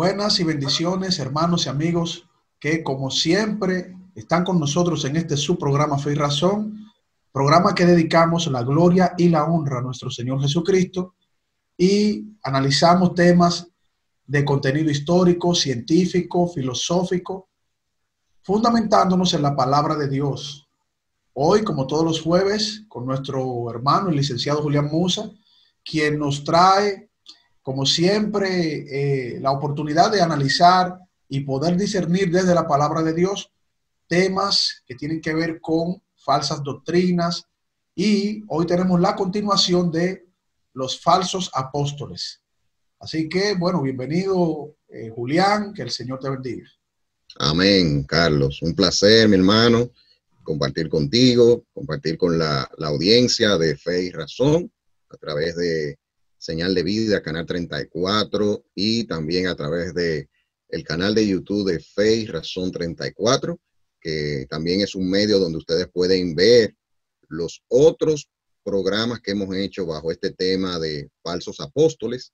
Buenas y bendiciones, hermanos y amigos, que como siempre están con nosotros en este su programa Fe y Razón, programa que dedicamos la gloria y la honra a nuestro Señor Jesucristo y analizamos temas de contenido histórico, científico, filosófico, fundamentándonos en la palabra de Dios. Hoy, como todos los jueves, con nuestro hermano, el licenciado Julián Musa, quien nos trae como siempre, la oportunidad de analizar y poder discernir desde la palabra de Dios temas que tienen que ver con falsas doctrinas. Y hoy tenemos la continuación de los falsos apóstoles. Así que, bueno, bienvenido, Julián, que el Señor te bendiga. Amén, Carlos. Un placer, mi hermano, compartir contigo, compartir con la audiencia de Fe y Razón a través de Señal de Vida, Canal 34, y también a través de el canal de YouTube de Fe y Razón 34, que también es un medio donde ustedes pueden ver los otros programas que hemos hecho bajo este tema de falsos apóstoles.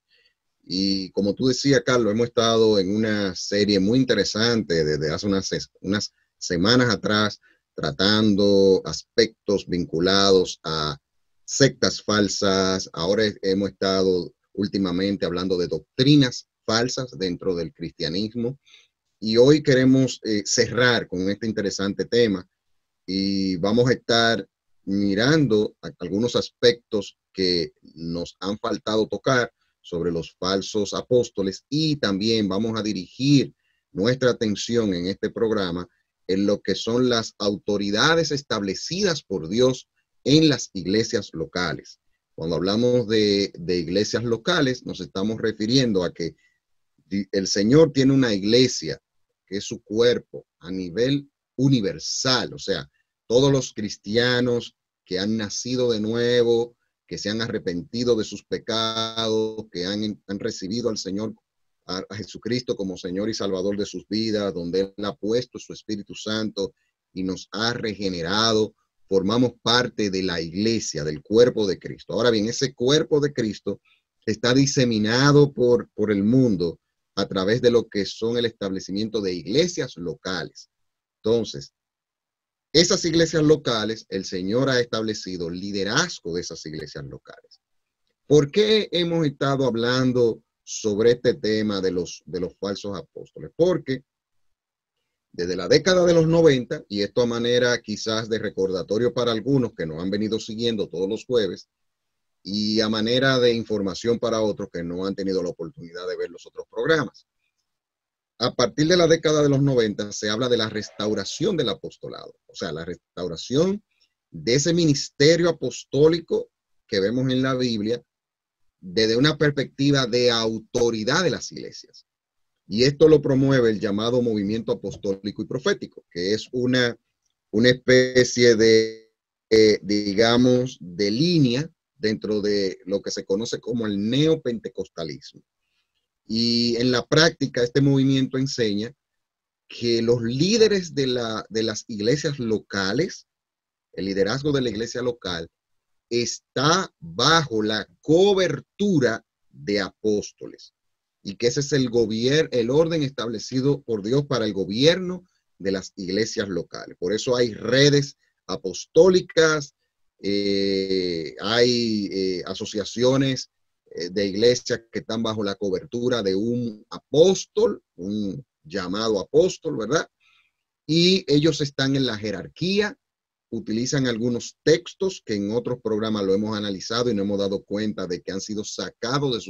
Y como tú decías, Carlos, hemos estado en una serie muy interesante desde hace unas semanas atrás, tratando aspectos vinculados a sectas falsas. Ahora hemos estado últimamente hablando de doctrinas falsas dentro del cristianismo. Y hoy queremos cerrar con este interesante tema y vamos a estar mirando algunos aspectos que nos han faltado tocar sobre los falsos apóstoles, y también vamos a dirigir nuestra atención en este programa en lo que son las autoridades establecidas por Dios en las iglesias locales. Cuando hablamos de iglesias locales, nos estamos refiriendo a que el Señor tiene una iglesia que es su cuerpo a nivel universal, o sea, todos los cristianos que han nacido de nuevo, que se han arrepentido de sus pecados, que han recibido al Señor, a Jesucristo como Señor y Salvador de sus vidas, donde Él ha puesto su Espíritu Santo y nos ha regenerado, formamos parte de la iglesia, del cuerpo de Cristo. Ahora bien, ese cuerpo de Cristo está diseminado por el mundo a través de lo que son el establecimiento de iglesias locales. Entonces, esas iglesias locales, el Señor ha establecido liderazgo de esas iglesias locales. ¿Por qué hemos estado hablando sobre este tema de los falsos apóstoles? Porque desde la década de los 90, y esto a manera quizás de recordatorio para algunos que nos han venido siguiendo todos los jueves, y a manera de información para otros que no han tenido la oportunidad de ver los otros programas. A partir de la década de los 90 se habla de la restauración del apostolado, o sea, la restauración de ese ministerio apostólico que vemos en la Biblia desde una perspectiva de autoridad de las iglesias. Y esto lo promueve el llamado movimiento apostólico y profético, que es una especie de, digamos, de línea dentro de lo que se conoce como el neopentecostalismo. Y en la práctica, este movimiento enseña que los líderes de las iglesias locales, el liderazgo de la iglesia local, está bajo la cobertura de apóstoles. Y que ese es el orden establecido por Dios para el gobierno de las iglesias locales. Por eso hay redes apostólicas, hay asociaciones de iglesias que están bajo la cobertura de un apóstol, un llamado apóstol, ¿verdad? Y ellos están en la jerarquía, utilizan algunos textos que en otros programas lo hemos analizado y nos hemos dado cuenta de que han sido sacados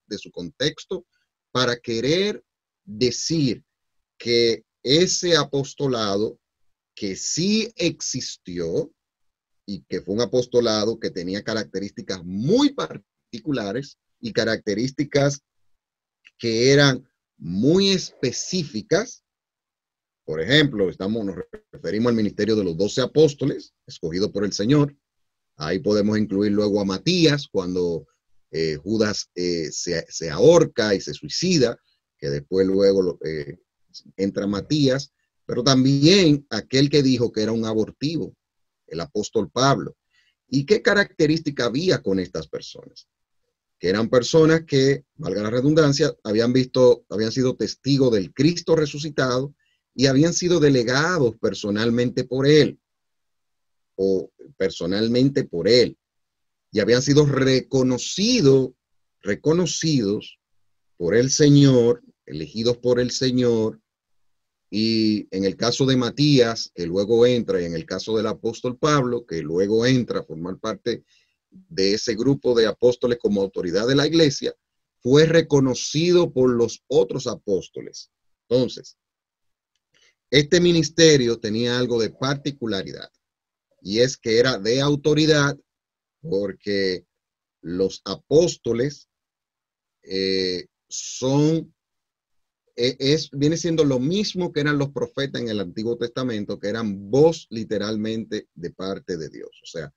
de su contexto para querer decir que ese apostolado que sí existió y que fue un apostolado que tenía características muy particulares y características que eran muy específicas. Por ejemplo, nos referimos al ministerio de los 12 apóstoles, escogido por el Señor. Ahí podemos incluir luego a Matías, cuando Judas se ahorca y se suicida, que después luego entra Matías, pero también aquel que dijo que era un abortivo, el apóstol Pablo. ¿Y qué característica había con estas personas? que eran personas que, valga la redundancia, habían sido testigos del Cristo resucitado y habían sido delegados personalmente por él, y habían sido reconocidos por el Señor, elegidos por el Señor. Y en el caso de Matías, que luego entra, y en el caso del apóstol Pablo, que luego entra a formar parte de ese grupo de apóstoles como autoridad de la iglesia, fue reconocido por los otros apóstoles. Entonces, este ministerio tenía algo de particularidad, y es que era de autoridad, porque los apóstoles viene siendo lo mismo que eran los profetas en el Antiguo Testamento, que eran voz literalmente de parte de Dios. O sea,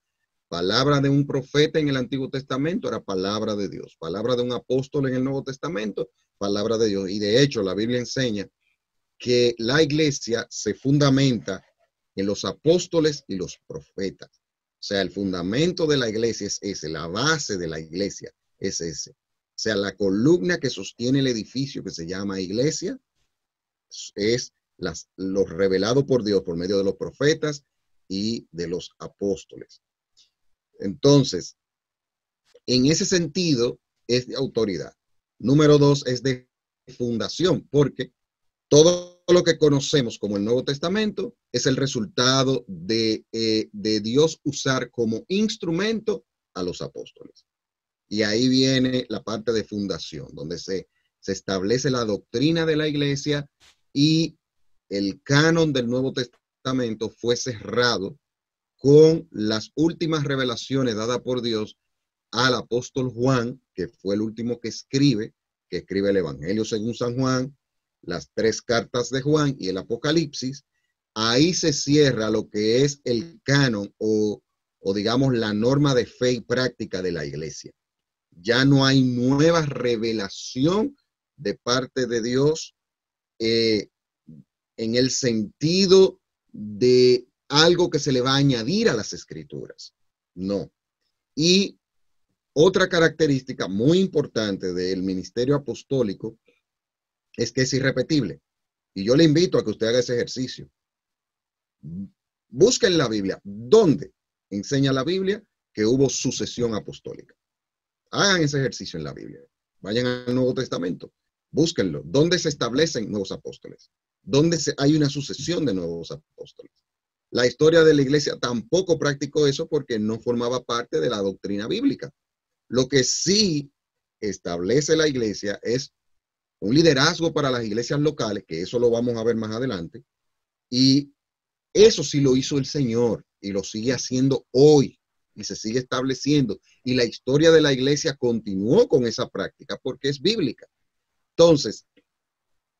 palabra de un profeta en el Antiguo Testamento era palabra de Dios. Palabra de un apóstol en el Nuevo Testamento, palabra de Dios. Y de hecho, la Biblia enseña que la iglesia se fundamenta en los apóstoles y los profetas. O sea, el fundamento de la iglesia es ese, la base de la iglesia es ese. O sea, la columna que sostiene el edificio que se llama iglesia es lo revelado por Dios por medio de los profetas y de los apóstoles. Entonces, en ese sentido, es de autoridad. Número 2 es de fundación, porque todo lo que conocemos como el Nuevo Testamento es el resultado de Dios usar como instrumento a los apóstoles. Y ahí viene la parte de fundación, donde se establece la doctrina de la iglesia, y el canon del Nuevo Testamento fue cerrado con las últimas revelaciones dadas por Dios al apóstol Juan, que fue el último que escribe el Evangelio según San Juan, las 3 cartas de Juan y el Apocalipsis. Ahí se cierra lo que es el canon o digamos la norma de fe y práctica de la iglesia. Ya no hay nueva revelación de parte de Dios en el sentido de algo que se le va a añadir a las escrituras. No. Y otra característica muy importante del ministerio apostólico es que es irrepetible. Y yo le invito a que usted haga ese ejercicio. Busca en la Biblia dónde enseña la Biblia que hubo sucesión apostólica. Hagan ese ejercicio en la Biblia. Vayan al Nuevo Testamento. Búsquenlo. ¿Dónde se establecen nuevos apóstoles? ¿Dónde hay una sucesión de nuevos apóstoles? La historia de la iglesia tampoco practicó eso porque no formaba parte de la doctrina bíblica. Lo que sí establece la iglesia es un liderazgo para las iglesias locales, que eso lo vamos a ver más adelante, y eso sí lo hizo el Señor y lo sigue haciendo hoy y se sigue estableciendo, y la historia de la iglesia continuó con esa práctica porque es bíblica. Entonces,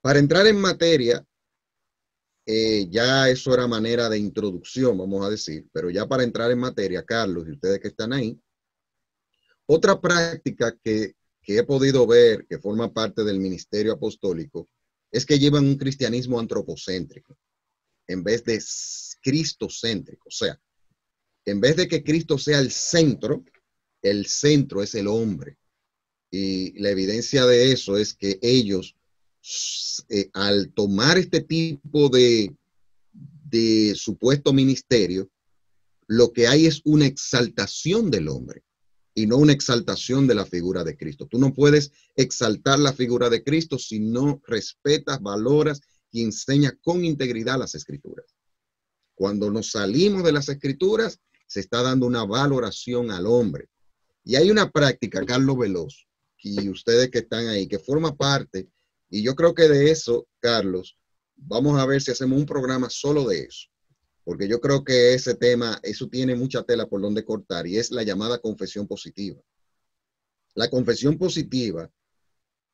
para entrar en materia, ya eso era manera de introducción, vamos a decir, pero ya para entrar en materia, Carlos y ustedes que están ahí, otra práctica que he podido ver que forma parte del ministerio apostólico es que llevan un cristianismo antropocéntrico en vez de cristocéntrico. O sea, en vez de que Cristo sea el centro es el hombre. Y la evidencia de eso es que ellos, al tomar este tipo de supuesto ministerio, lo que hay es una exaltación del hombre y no una exaltación de la figura de Cristo. Tú no puedes exaltar la figura de Cristo si no respetas, valoras y enseñas con integridad las escrituras. Cuando nos salimos de las escrituras, se está dando una valoración al hombre. Y hay una práctica, Carlos Veloz, y ustedes que están ahí, que forma parte, y yo creo que de eso, Carlos, vamos a ver si hacemos un programa solo de eso, porque yo creo que ese tema, eso tiene mucha tela por donde cortar, y es la llamada confesión positiva. La confesión positiva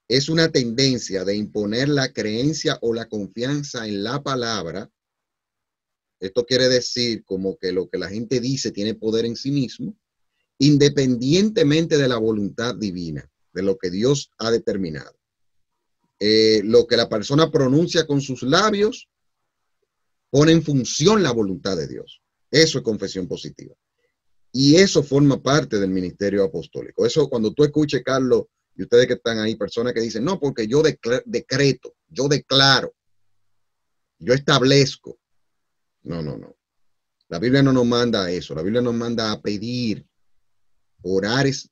es una tendencia de imponer la creencia o la confianza en la palabra. Esto quiere decir como que lo que la gente dice tiene poder en sí mismo, independientemente de la voluntad divina, de lo que Dios ha determinado. Lo que la persona pronuncia con sus labios pone en función la voluntad de Dios. Eso es confesión positiva. Y eso forma parte del ministerio apostólico. Eso cuando tú escuches, Carlos, y ustedes que están ahí, personas que dicen, no, porque yo decreto, yo declaro, yo establezco. No, no, no. La Biblia no nos manda a eso. La Biblia nos manda a pedir. Orar es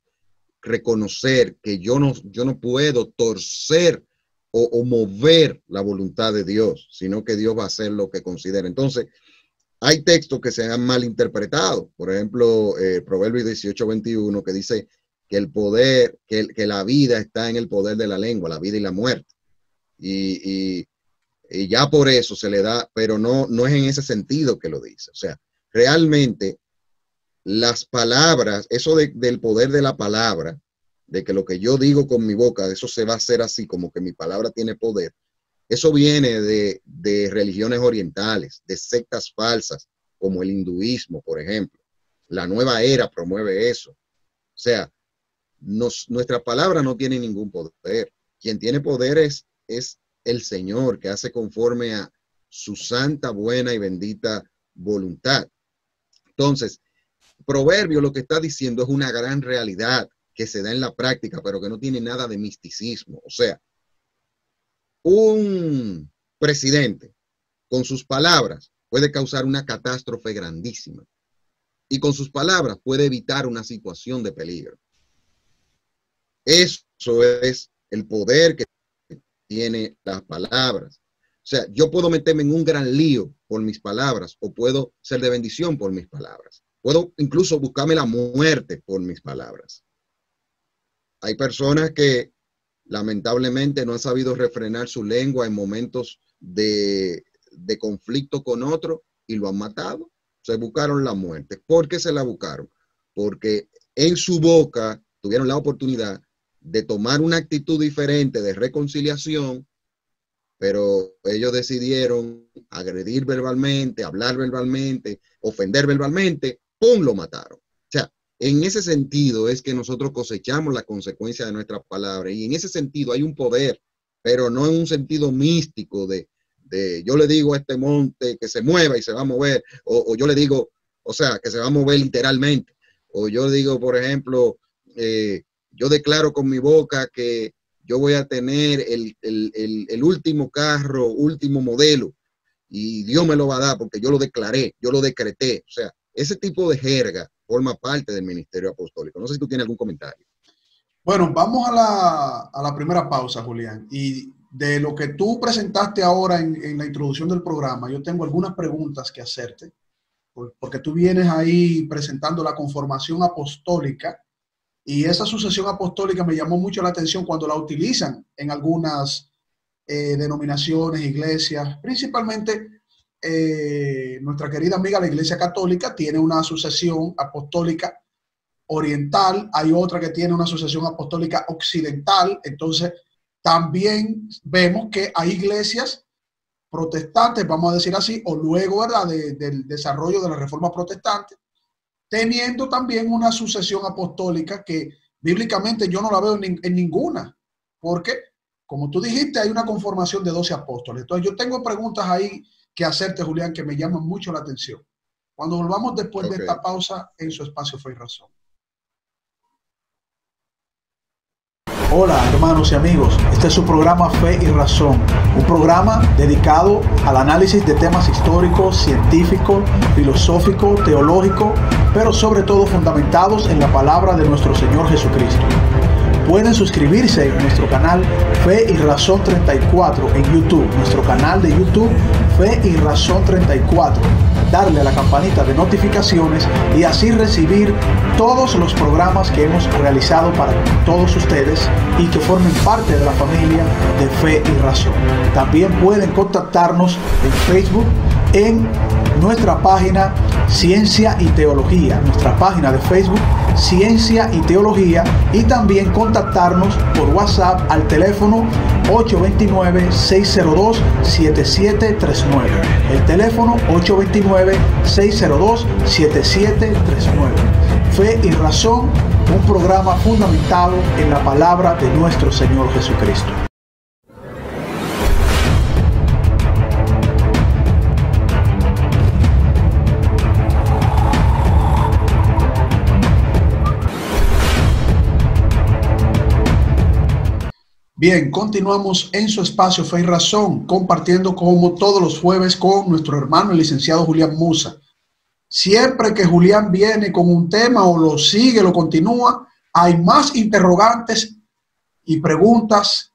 reconocer que yo no puedo torcer o mover la voluntad de Dios, sino que Dios va a hacer lo que considera. Entonces, hay textos que se han malinterpretado. Por ejemplo, Proverbios 18:21, que dice que el poder, que la vida está en el poder de la lengua, la vida y la muerte. Y ya por eso se le da, pero no es en ese sentido que lo dice. O sea, realmente las palabras, eso del poder de la palabra, de que lo que yo digo con mi boca, eso se va a hacer así, como que mi palabra tiene poder. Eso viene de religiones orientales, de sectas falsas, como el hinduismo, por ejemplo. La nueva era promueve eso. O sea, nuestra palabra no tiene ningún poder. Quien tiene poder es el Señor, que hace conforme a su santa, buena y bendita voluntad. Entonces, Proverbio lo que está diciendo es una gran realidad que se da en la práctica, pero que no tiene nada de misticismo. O sea, un presidente con sus palabras puede causar una catástrofe grandísima y con sus palabras puede evitar una situación de peligro. Eso es el poder que tiene las palabras. O sea, yo puedo meterme en un gran lío por mis palabras o puedo ser de bendición por mis palabras. Puedo incluso buscarme la muerte por mis palabras. Hay personas que lamentablemente no han sabido refrenar su lengua en momentos de conflicto con otro y lo han matado. Se buscaron la muerte. ¿Por qué se la buscaron? Porque en su boca tuvieron la oportunidad de tomar una actitud diferente de reconciliación, pero ellos decidieron agredir verbalmente, hablar verbalmente, ofender verbalmente, ¡pum!, lo mataron. O sea, en ese sentido es que nosotros cosechamos la consecuencia de nuestras palabras, y en ese sentido hay un poder, pero no en un sentido místico de yo le digo a este monte que se mueva y se va a mover, o yo le digo, o sea, que se va a mover literalmente, o yo digo, por ejemplo, yo declaro con mi boca que yo voy a tener el último carro, último modelo, y Dios me lo va a dar porque yo lo declaré, yo lo decreté. O sea, ese tipo de jerga forma parte del ministerio apostólico. No sé si tú tienes algún comentario. Bueno, vamos a la primera pausa, Julián. Y de lo que tú presentaste ahora en la introducción del programa, yo tengo algunas preguntas que hacerte, porque tú vienes ahí presentando la conformación apostólica, y esa sucesión apostólica me llamó mucho la atención cuando la utilizan en algunas denominaciones, iglesias, principalmente nuestra querida amiga la Iglesia Católica tiene una sucesión apostólica oriental, hay otra que tiene una sucesión apostólica occidental. Entonces también vemos que hay iglesias protestantes, vamos a decir así, o luego, ¿verdad?, del desarrollo de la Reforma Protestante, teniendo también una sucesión apostólica que bíblicamente yo no la veo en ninguna, porque, como tú dijiste, hay una conformación de 12 apóstoles. Entonces yo tengo preguntas ahí que hacerte, Julián, que me llaman mucho la atención. Cuando volvamos después de esta pausa en su espacio Fe y Razón. Hola, hermanos y amigos, este es su programa Fe y Razón, un programa dedicado al análisis de temas históricos, científicos, filosóficos, teológicos, pero sobre todo fundamentados en la palabra de nuestro Señor Jesucristo. Pueden suscribirse en nuestro canal Fe y Razón 34 en YouTube, nuestro canal de YouTube Fe y Razón 34. Darle a la campanita de notificaciones y así recibir todos los programas que hemos realizado para todos ustedes y que formen parte de la familia de Fe y Razón. También pueden contactarnos en Facebook en nuestra página Ciencia y Teología, nuestra página de Facebook Ciencia y Teología, y también contactarnos por WhatsApp al teléfono 829-602-7739. El teléfono 829-602-7739. Fe y Razón, un programa fundamentado en la palabra de nuestro Señor Jesucristo. Bien, continuamos en su espacio Fe y Razón, compartiendo como todos los jueves con nuestro hermano el licenciado Julián Musa. Siempre que Julián viene con un tema o lo sigue, lo continúa, hay más interrogantes y preguntas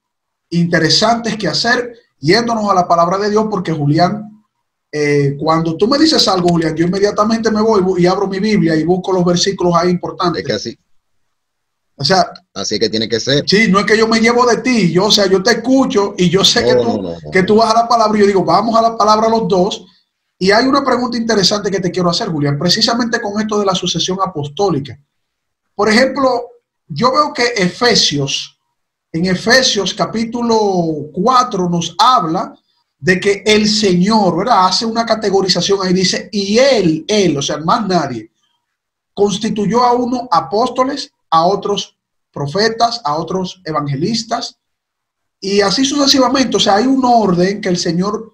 interesantes que hacer, yéndonos a la palabra de Dios, porque Julián, cuando tú me dices algo, Julián, yo inmediatamente me voy y abro mi Biblia y busco los versículos ahí importantes. Es que así. O sea, así que tiene que ser. Sí, no es que yo me llevo de ti, yo, o sea, yo te escucho y yo sé que tú vas a la palabra y yo digo, vamos a la palabra los dos. Y hay una pregunta interesante que te quiero hacer, Julián, precisamente con esto de la sucesión apostólica. Por ejemplo, yo veo que en Efesios capítulo 4 nos habla de que el Señor, ¿verdad? Hace una categorización ahí, dice, y él, o sea, más nadie, constituyó a unos apóstoles, a otros profetas, a otros evangelistas, y así sucesivamente. O sea, hay un orden que el Señor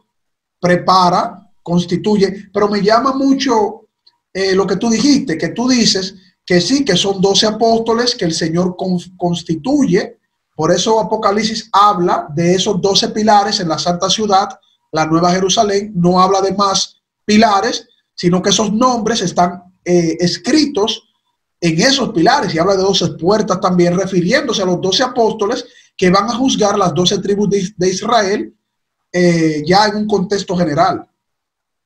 prepara, constituye, pero me llama mucho lo que tú dijiste, que tú dices que sí, que son 12 apóstoles que el Señor constituye. Por eso Apocalipsis habla de esos 12 pilares en la Santa Ciudad, la Nueva Jerusalén. No habla de más pilares, sino que esos nombres están escritos en esos pilares, y habla de 12 puertas también, refiriéndose a los 12 apóstoles que van a juzgar las 12 tribus de Israel, ya en un contexto general.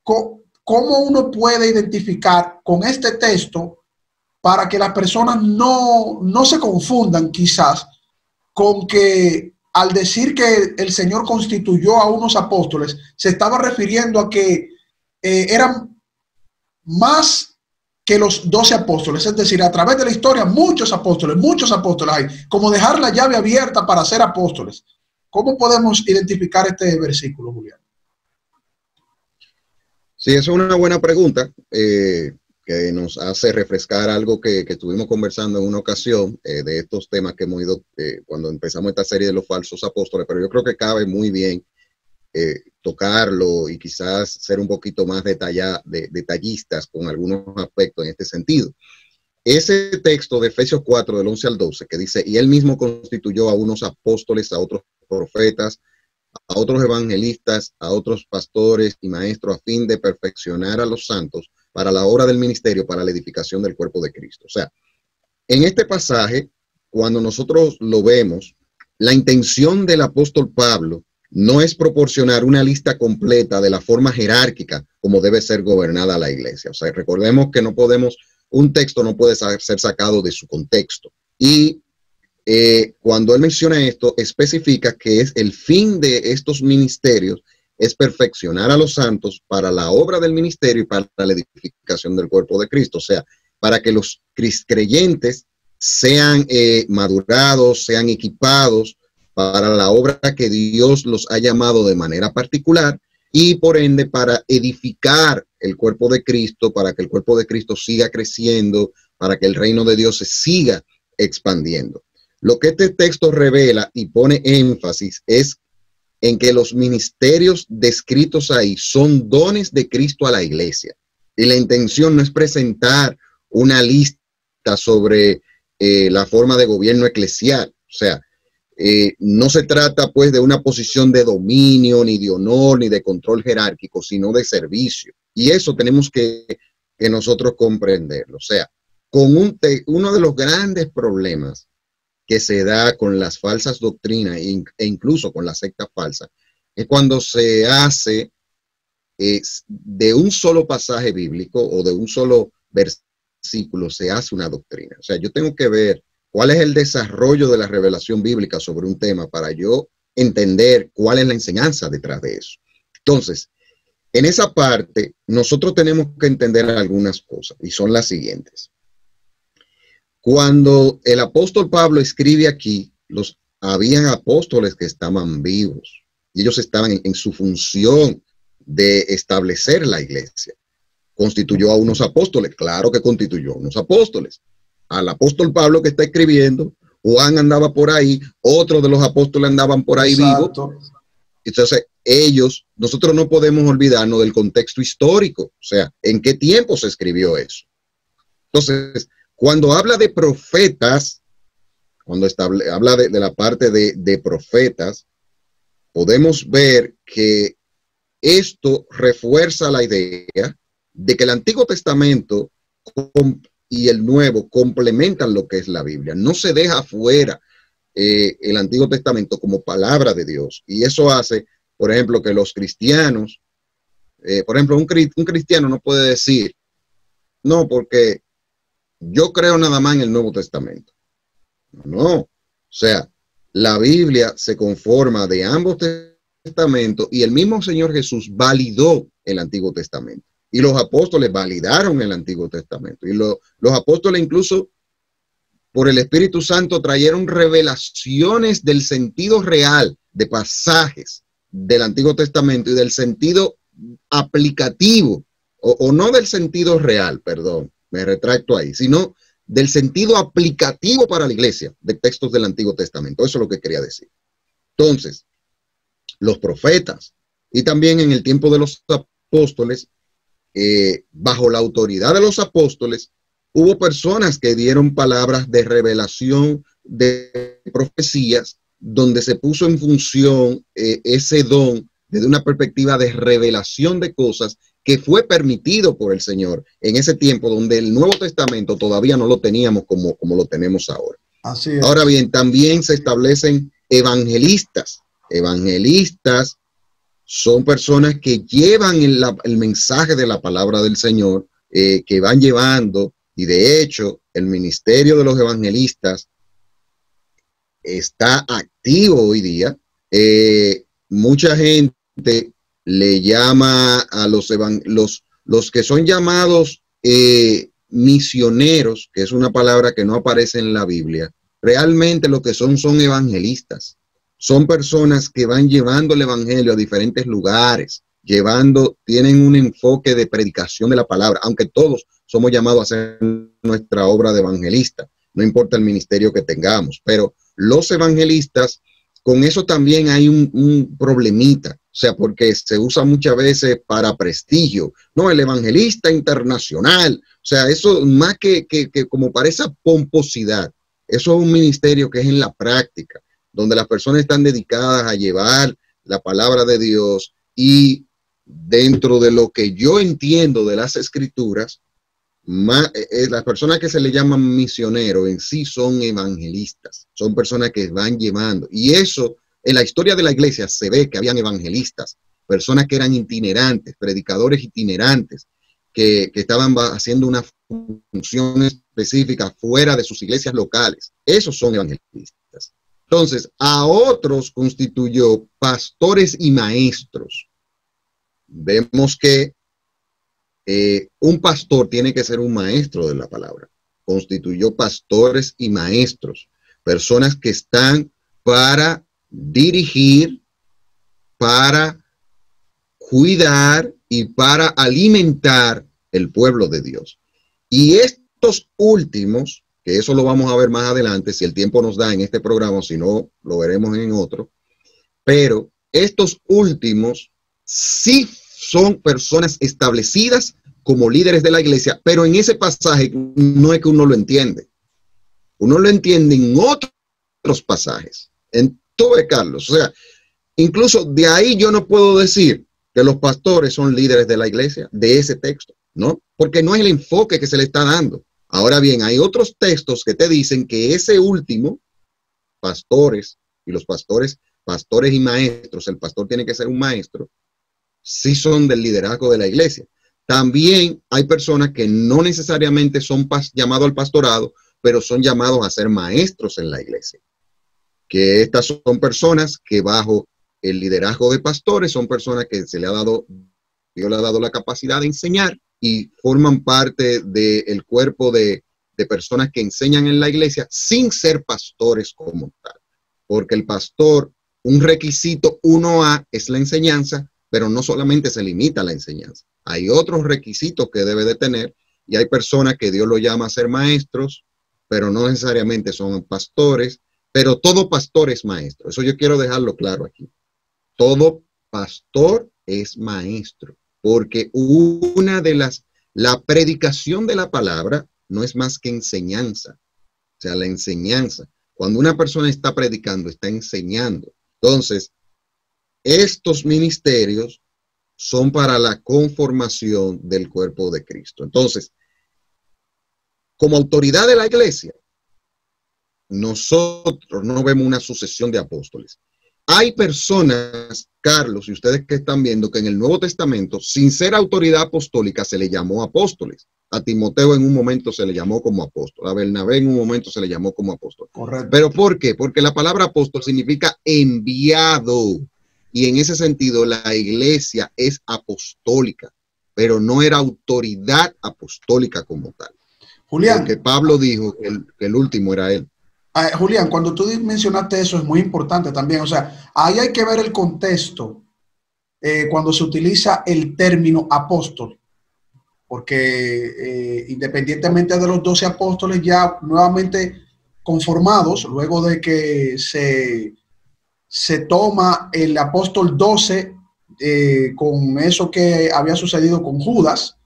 ¿Cómo uno puede identificar con este texto para que las personas no se confundan quizás con que al decir que el Señor constituyó a unos apóstoles, se estaba refiriendo a que eran más que los 12 apóstoles? Es decir, a través de la historia muchos apóstoles hay, como dejar la llave abierta para ser apóstoles. ¿Cómo podemos identificar este versículo, Julián? Sí, eso es una buena pregunta que nos hace refrescar algo que estuvimos conversando en una ocasión de estos temas que hemos ido cuando empezamos esta serie de los falsos apóstoles, pero yo creo que cabe muy bien tocarlo y quizás ser un poquito más detallistas con algunos aspectos en este sentido. Ese texto de Efesios 4, del 11 al 12, que dice, y él mismo constituyó a unos apóstoles, a otros profetas, a otros evangelistas, a otros pastores y maestros, a fin de perfeccionar a los santos para la obra del ministerio, para la edificación del cuerpo de Cristo. O sea, en este pasaje, cuando nosotros lo vemos, la intención del apóstol Pablo no es proporcionar una lista completa de la forma jerárquica como debe ser gobernada la iglesia. O sea, recordemos que un texto no puede ser sacado de su contexto. Y cuando él menciona esto, especifica que es el fin de estos ministerios es perfeccionar a los santos para la obra del ministerio y para la edificación del cuerpo de Cristo. O sea, para que los creyentes sean madurados, sean equipados para la obra que Dios los ha llamado de manera particular y por ende para edificar el cuerpo de Cristo, para que el cuerpo de Cristo siga creciendo, para que el reino de Dios se siga expandiendo. Lo que este texto revela y pone énfasis es en que los ministerios descritos ahí son dones de Cristo a la iglesia. Y la intención no es presentar una lista sobre la forma de gobierno eclesial. O sea, no se trata pues de una posición de dominio, ni de honor, ni de control jerárquico, sino de servicio. Y eso tenemos que nosotros comprenderlo. O sea, con uno de los grandes problemas que se da con las falsas doctrinas e incluso con la secta falsa, es cuando se hace de un solo pasaje bíblico o de un solo versículo, se hace una doctrina. O sea, yo tengo que ver cuál es el desarrollo de la revelación bíblica sobre un tema para yo entender cuál es la enseñanza detrás de eso. Entonces, en esa parte, nosotros tenemos que entender algunas cosas y son las siguientes. Cuando el apóstol Pablo escribe aquí, habían apóstoles que estaban vivos y ellos estaban en su función de establecer la iglesia. Constituyó a unos apóstoles, claro que constituyó a unos apóstoles. Al apóstol Pablo que está escribiendo, Juan andaba por ahí, otros de los apóstoles andaban por ahí vivos. Entonces, nosotros no podemos olvidarnos del contexto histórico, o sea, en qué tiempo se escribió eso. Entonces, cuando habla de profetas, cuando habla de la parte de profetas, podemos ver que esto refuerza la idea de que el Antiguo Testamento y el Nuevo complementan lo que es la Biblia. No se deja fuera el Antiguo Testamento como palabra de Dios. Y eso hace, por ejemplo, que los cristianos, por ejemplo, un cristiano no puede decir, no, porque yo creo nada más en el Nuevo Testamento. No, o sea, la Biblia se conforma de ambos testamentos y el mismo Señor Jesús validó el Antiguo Testamento. Y los apóstoles validaron el Antiguo Testamento. Y los apóstoles incluso por el Espíritu Santo trajeron revelaciones del sentido real de pasajes del Antiguo Testamento y del sentido aplicativo, o no del sentido real, perdón, me retracto ahí, sino del sentido aplicativo para la iglesia de textos del Antiguo Testamento. Eso es lo que quería decir. Entonces, los profetas y también en el tiempo de los apóstoles, bajo la autoridad de los apóstoles, hubo personas que dieron palabras de revelación, de profecías, donde se puso en función ese don desde una perspectiva de revelación de cosas que fue permitido por el Señor en ese tiempo donde el Nuevo Testamento todavía no lo teníamos como lo tenemos ahora. Así es. Ahora bien, también se establecen evangelistas. Evangelistas son personas que llevan el mensaje de la palabra del Señor, que van llevando, y de hecho el ministerio de los evangelistas está activo hoy día. Mucha gente le llama a los que son llamados misioneros, que es una palabra que no aparece en la Biblia. Realmente lo que son evangelistas. Son personas que van llevando el evangelio a diferentes lugares, tienen un enfoque de predicación de la palabra, aunque todos somos llamados a hacer nuestra obra de evangelista, no importa el ministerio que tengamos, pero los evangelistas, con eso también hay un problemita, o sea, porque se usa muchas veces para prestigio, no, el evangelista internacional, o sea, eso más que como para esa pomposidad, eso es un ministerio que es en la práctica, donde las personas están dedicadas a llevar la palabra de Dios y dentro de lo que yo entiendo de las escrituras, las personas que se le llaman misioneros en sí son evangelistas, son personas que van llevando. Y eso, en la historia de la iglesia se ve que habían evangelistas, personas que eran itinerantes, predicadores itinerantes, que estaban haciendo una función específica fuera de sus iglesias locales. Esos son evangelistas. Entonces, a otros constituyó pastores y maestros. Vemos que un pastor tiene que ser un maestro de la palabra. Constituyó pastores y maestros, personas que están para dirigir, para cuidar y para alimentar el pueblo de Dios. Y estos últimos, que eso lo vamos a ver más adelante, si el tiempo nos da en este programa, si no, lo veremos en otro, pero estos últimos sí son personas establecidas como líderes de la iglesia, pero en ese pasaje no es que uno lo entiende. Uno lo entiende en otros pasajes. En todo, Carlos. O sea, incluso de ahí yo no puedo decir que los pastores son líderes de la iglesia, de ese texto, ¿no? Porque no es el enfoque que se le está dando. Ahora bien, hay otros textos que te dicen que ese último, pastores, y los pastores y maestros, el pastor tiene que ser un maestro, sí son del liderazgo de la iglesia. También hay personas que no necesariamente son llamados al pastorado, pero son llamados a ser maestros en la iglesia. Que estas son personas que bajo el liderazgo de pastores son personas que Dios le ha dado la capacidad de enseñar y forman parte del cuerpo de personas que enseñan en la iglesia sin ser pastores como tal. Porque el pastor, un requisito 1A es la enseñanza, pero no solamente se limita a la enseñanza. Hay otros requisitos que debe de tener y hay personas que Dios lo llama a ser maestros, pero no necesariamente son pastores, pero todo pastor es maestro. Eso yo quiero dejarlo claro aquí. Todo pastor es maestro, porque la predicación de la palabra no es más que enseñanza. O sea, la enseñanza. Cuando una persona está predicando, está enseñando. Entonces, estos ministerios son para la conformación del cuerpo de Cristo. Entonces, como autoridad de la iglesia, nosotros no vemos una sucesión de apóstoles. Hay personas, Carlos, y ustedes que están viendo, que en el Nuevo Testamento, sin ser autoridad apostólica, se le llamó apóstoles. A Timoteo en un momento se le llamó como apóstol. A Bernabé en un momento se le llamó como apóstol. Correcto. ¿Pero por qué? Porque la palabra apóstol significa enviado. Y en ese sentido, la iglesia es apostólica, pero no era autoridad apostólica como tal. Julián. Porque Pablo dijo que el último era él. Julián, cuando tú mencionaste eso es muy importante también. O sea, ahí hay que ver el contexto cuando se utiliza el término apóstol. Porque independientemente de los 12 apóstoles ya nuevamente conformados, luego de que se toma el apóstol 12 con eso que había sucedido con Judas,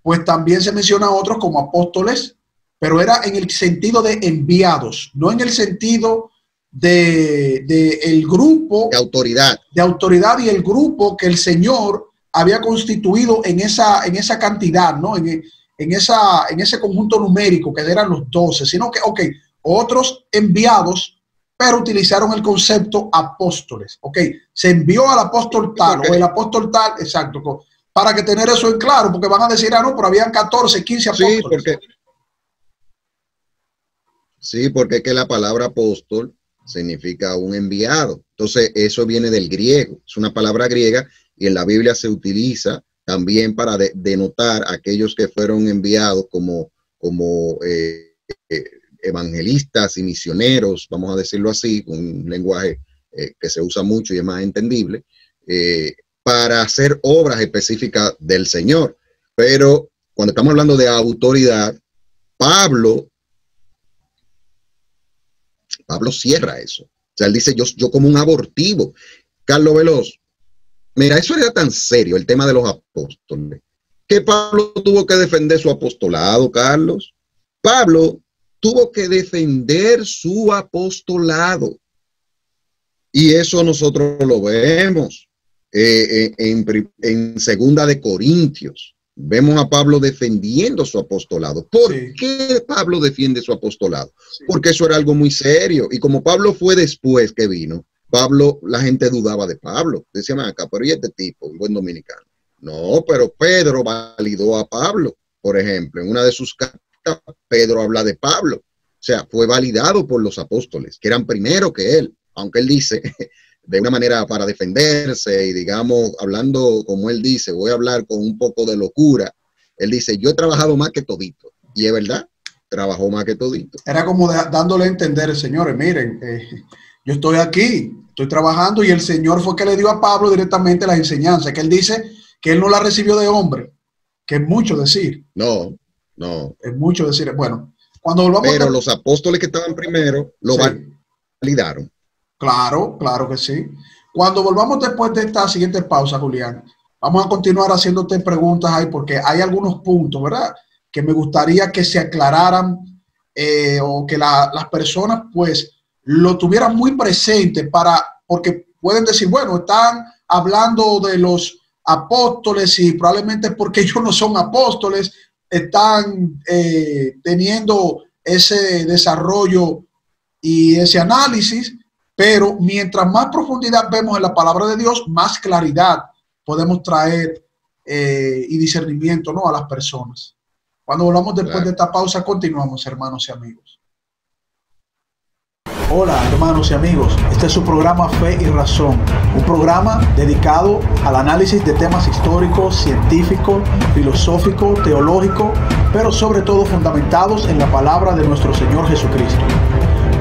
pues también se menciona a otros como apóstoles, pero era en el sentido de enviados, no en el sentido de el grupo de autoridad. De autoridad y el grupo que el Señor había constituido en esa cantidad, ¿no? En ese conjunto numérico que eran los 12, sino que, ok, otros enviados, pero utilizaron el concepto apóstoles, ok, se envió al apóstol tal, o el apóstol tal, exacto, para que tener eso en claro, porque van a decir, no, pero habían 14, 15 apóstoles. Sí, porque es que la palabra apóstol significa un enviado. Entonces, eso viene del griego, es una palabra griega, y en la Biblia se utiliza también para denotar a aquellos que fueron enviados como evangelistas y misioneros, vamos a decirlo así, un lenguaje que se usa mucho y es más entendible, para hacer obras específicas del Señor. Pero cuando estamos hablando de autoridad, Pablo cierra eso. O sea, él dice, yo como un abortivo. Carlos Veloz, mira, eso era tan serio, el tema de los apóstoles, que Pablo tuvo que defender su apostolado, Carlos. Pablo tuvo que defender su apostolado. Y eso nosotros lo vemos en Segunda de Corintios. Vemos a Pablo defendiendo su apostolado. ¿Por qué Pablo defiende su apostolado? Porque eso era algo muy serio. Y como Pablo fue después que vino, Pablo, la gente dudaba de Pablo. Decían acá, pero ¿y este tipo, el buen dominicano? No, pero Pedro validó a Pablo. Por ejemplo, en una de sus cartas, Pedro habla de Pablo. O sea, fue validado por los apóstoles, que eran primero que él. Aunque él dice, de una manera para defenderse y digamos, hablando como él dice, voy a hablar con un poco de locura. Él dice, yo he trabajado más que todito. Y es verdad, trabajó más que todito. Era como dándole a entender, señores, miren, yo estoy aquí, estoy trabajando y el Señor fue que le dio a Pablo directamente la enseñanza, que él dice que él no la recibió de hombre, que es mucho decir. No. Es mucho decir. Bueno, cuando volvamos pero los apóstoles que estaban primero lo validaron. Claro que sí. Cuando volvamos después de esta siguiente pausa, Julián, vamos a continuar haciéndote preguntas ahí porque hay algunos puntos, ¿verdad?, que me gustaría que se aclararan o que las personas pues lo tuvieran muy presente porque pueden decir, bueno, están hablando de los apóstoles y probablemente porque ellos no son apóstoles, están teniendo ese desarrollo y ese análisis, pero mientras más profundidad vemos en la palabra de Dios, más claridad podemos traer y discernimiento, ¿no?, a las personas. Cuando volvamos después de esta pausa, continuamos, hermanos y amigos. Hola, hermanos y amigos. Este es su programa Fe y Razón, un programa dedicado al análisis de temas históricos, científicos, filosóficos, teológicos, pero sobre todo fundamentados en la palabra de nuestro Señor Jesucristo.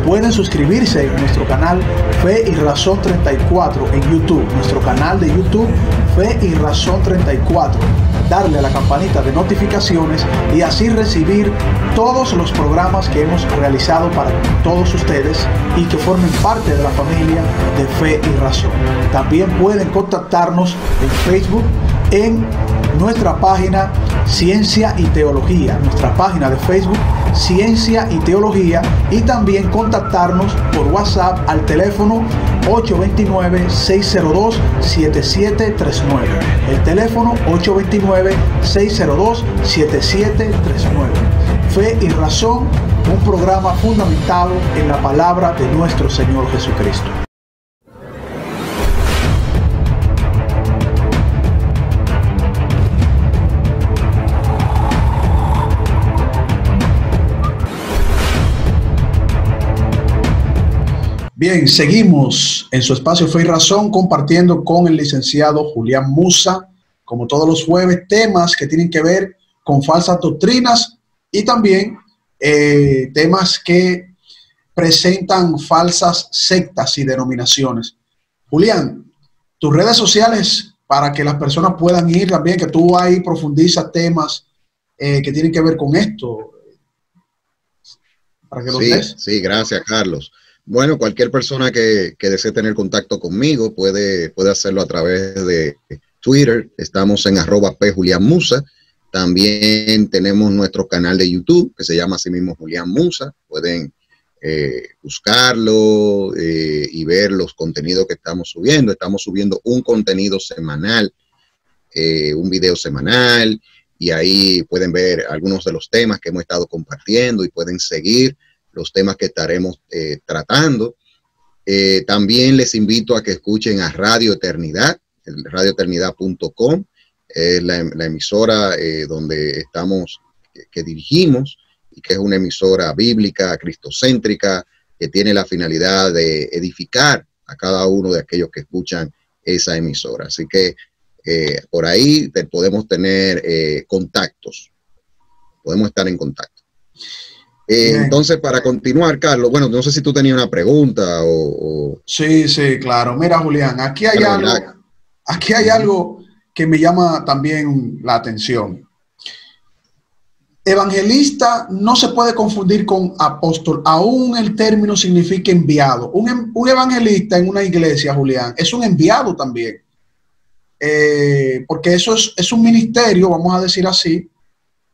Pueden suscribirse en nuestro canal Fe y Razón 34 en YouTube, nuestro canal de YouTube Fe y Razón 34. Darle a la campanita de notificaciones y así recibir todos los programas que hemos realizado para todos ustedes y que formen parte de la familia de Fe y Razón. También pueden contactarnos en Facebook en nuestra página Ciencia y Teología, nuestra página de Facebook ciencia y teología, y también contactarnos por WhatsApp al teléfono 829-602-7739. El teléfono 829-602-7739. Fe y Razón, un programa fundamentado en la palabra de nuestro Señor Jesucristo. Bien, seguimos en su espacio Fe y Razón compartiendo con el licenciado Julián Musa, como todos los jueves, temas que tienen que ver con falsas doctrinas y también temas que presentan falsas sectas y denominaciones. Julián, tus redes sociales para que las personas puedan ir también, que tú ahí profundizas temas que tienen que ver con esto. Para que los des. Sí, gracias, Carlos. Bueno, cualquier persona que desee tener contacto conmigo puede hacerlo a través de Twitter. Estamos en @PJulianMusa. También tenemos nuestro canal de YouTube, que se llama así mismo Julián Musa. Pueden buscarlo y ver los contenidos que estamos subiendo. Estamos subiendo un contenido semanal, un video semanal, y ahí pueden ver algunos de los temas que hemos estado compartiendo y pueden seguir los temas que estaremos tratando. También les invito a que escuchen a Radio Eternidad, radioeternidad.com, es la emisora donde estamos, que dirigimos, y que es una emisora bíblica, cristocéntrica, que tiene la finalidad de edificar a cada uno de aquellos que escuchan esa emisora. Así que por ahí podemos tener contactos, podemos estar en contacto. Entonces, para continuar, Carlos, bueno, no sé si tú tenías una pregunta o... Sí, claro. Mira, Julián, aquí hay algo que me llama también la atención. Evangelista no se puede confundir con apóstol, aún el término significa enviado. Un evangelista en una iglesia, Julián, es un enviado también. Porque eso es un ministerio, vamos a decir así,